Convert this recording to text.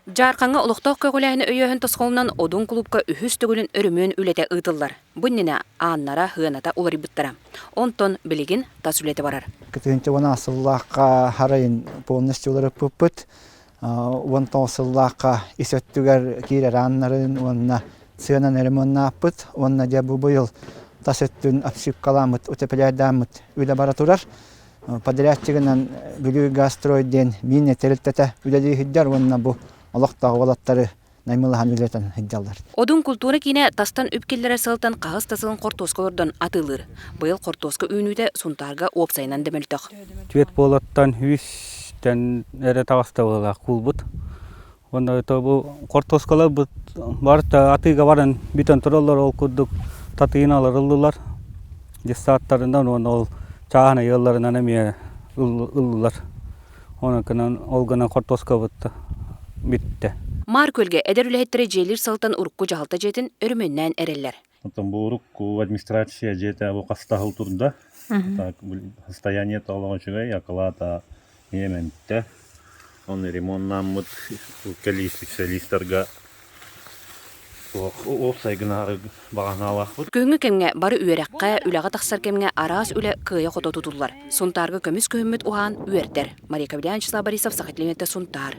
Жарқаңа ұлықтақ көғіләйіні өйөһін тосқолынан одун клубка үхіс түгілін өрімөн үлете ұйтылар. Бұннина ааннара хыаната улари бұттара. Онтон білігін тас үлеті барар. Кытынчы вона асыллаққа харайын полностью улары пұппыт. Онтон асыллаққа исөттігер кейрер ааннарын, онна сыянан әрімонна аппыт, онна дебу бұйыл тасөттін апсып каламыт, утепелердамыт үлі бара турар. Подрядчигынан бүлі гастройден мине терілтеті үлелі хиддар, онна бұ олықтағы олаттары наймылыған үлетен хиддалар. Одун культура кине тастан үпкеллері сылтан қағыз тасылын қортоскалардан атылыр. Бұйыл қортоска үйінуді сұнтарға опсайынан демелтіқ. Түет болаттан үстен әрі тағыста болақ құлбыт. Онда бұл қортоскалар барыта атыға барын бүтін тұралар ол күрдік татыйыналар ұлылар. Дестаттарынан ол чағана елларынан әме ұлылар. Оны кінен ол гынан қортоска бұтты. Битті. Мар көлге әдер үләйттері жейлер салтан ұрыққу жағалта жетін өріменнен әрелер. Бұл ұрыққу администрация жеті бұл қастағыл тұрында. Состояние талған жүгай ақылата еменді. Оны ремонтнан мұд специалистерға опсайгынары бағана алақ бұд. Күйіңі кемге бары үйераққа, үліға тақсар кемге арас үлі күйе қото тұтылар. Сұнтарғы көміс көміт ұған үйердер. Мария Кавлянчысла Борисов, Сақатлеметті Сұнтар.